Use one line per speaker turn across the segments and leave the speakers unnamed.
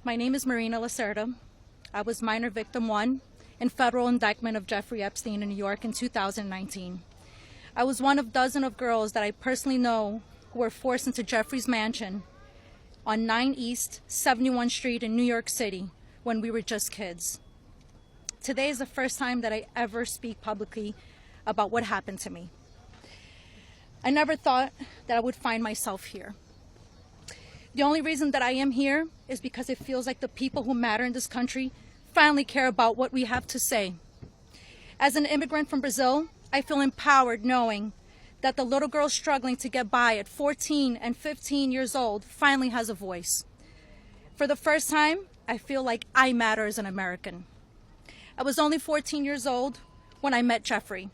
My name is Marina Lacerda. I was minor victim 1 in federal indictment of Jeffrey Epstein in New York in 2019. I was one of dozens of girls that I personally know who were forced into Jeffrey's mansion on 9 East 71 Street in New York City when we were just kids. Today is the first time that I ever speak publicly about what happened to me. I never thought that I would find myself here. The only reason that I am here is because it feels like the people who matter in this country finally care about what we have to say. As an immigrant from Brazil, I feel empowered knowing that the little girl struggling to get by at 14 and 15 years old finally has a voice. For the first time, I feel like I matter as an American. I was only 14 years old when I met Jeffrey.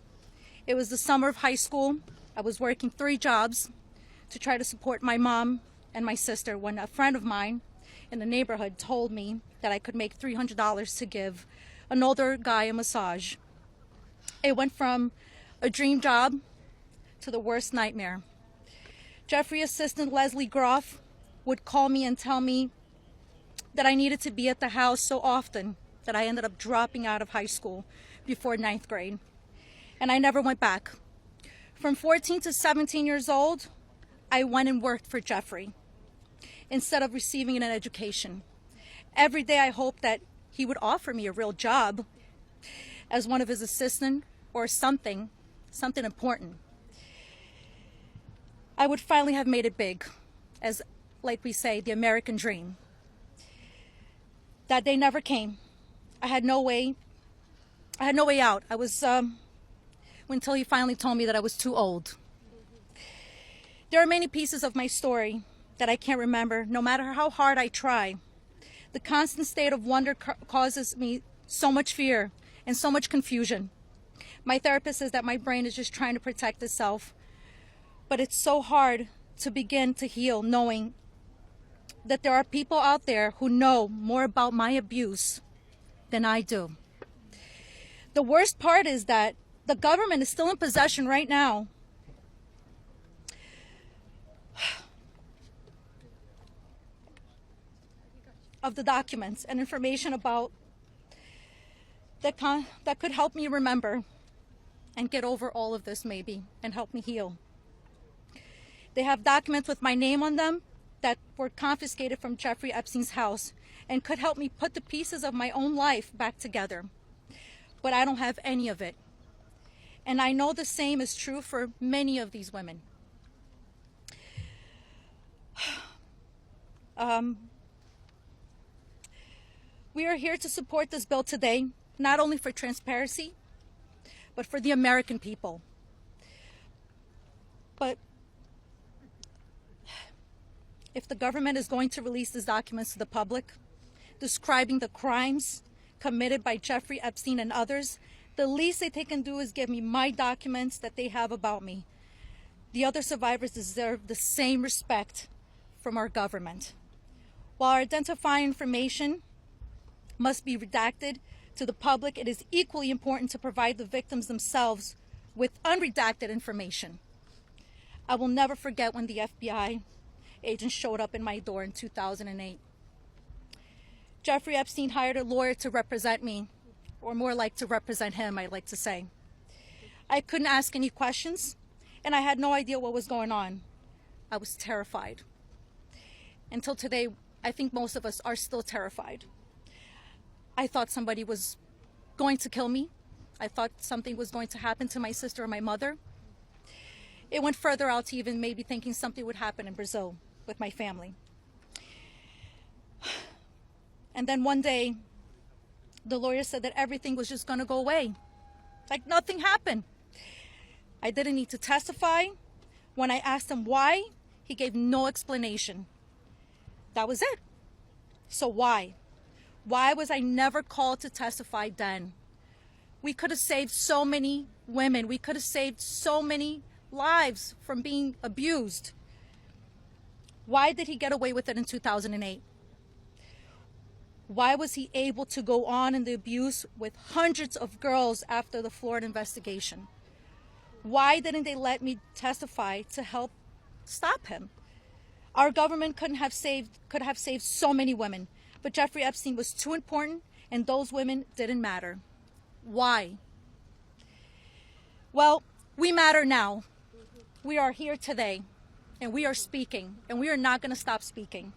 It was the summer of high school. I was working 3 jobs to try to support my mom and my sister when a friend of mine in the neighborhood told me that I could make $300 to give an older guy a massage. It went from a dream job to the worst nightmare. Jeffrey assistant Leslie Groff would call me and tell me that I needed to be at the house so often that I ended up dropping out of high school before 9th grade. And I never went back. From 14 to 17 years old, I went and worked for Jeffrey instead of receiving an education. Every day I hoped that he would offer me a real job as one of his assistants or something important. I would finally have made it big, as, like we say, the American dream. That day never came. I had no way out. I was, until he finally told me that I was too old. There are many pieces of my story that I can't remember, no matter how hard I try. The constant state of wonder causes me so much fear and so much confusion. My therapist says that my brain is just trying to protect itself, but it's so hard to begin to heal knowing that there are people out there who know more about my abuse than I do. The worst part is that the government is still in possession right now of the documents and information about that could help me remember and get over all of this maybe and help me heal. They have documents with my name on them that were confiscated from Jeffrey Epstein's house and could help me put the pieces of my own life back together. But I don't have any of it. And I know the same is true for many of these women. We are here to support this bill today, not only for transparency, but for the American people. But if the government is going to release these documents to the public, describing the crimes committed by Jeffrey Epstein and others, the least that they can do is give me my documents that they have about me. The other survivors deserve the same respect from our government. While our identifying information must be redacted to the public, it is equally important to provide the victims themselves with unredacted information. I will never forget when the FBI agent showed up in my door in 2008. Jeffrey Epstein hired a lawyer to represent me, or more like to represent him, I like to say. I couldn't ask any questions, and I had no idea what was going on. I was terrified. Until today, I think most of us are still terrified. I thought somebody was going to kill me. I thought something was going to happen to my sister or my mother. It went further out to even maybe thinking something would happen in Brazil with my family. And then one day, the lawyer said that everything was just going to go away. Like nothing happened. I didn't need to testify. When I asked him why, he gave no explanation. That was it. So why? Why was I never called to testify then? We could have saved so many women. We could have saved so many lives from being abused. Why did he get away with it in 2008? Why was he able to go on in the abuse with hundreds of girls after the Florida investigation? Why didn't they let me testify to help stop him? Our government could have saved so many women. But Jeffrey Epstein was too important, and those women didn't matter. Why? Well, we matter now. We are here today, and we are speaking, and we are not going to stop speaking.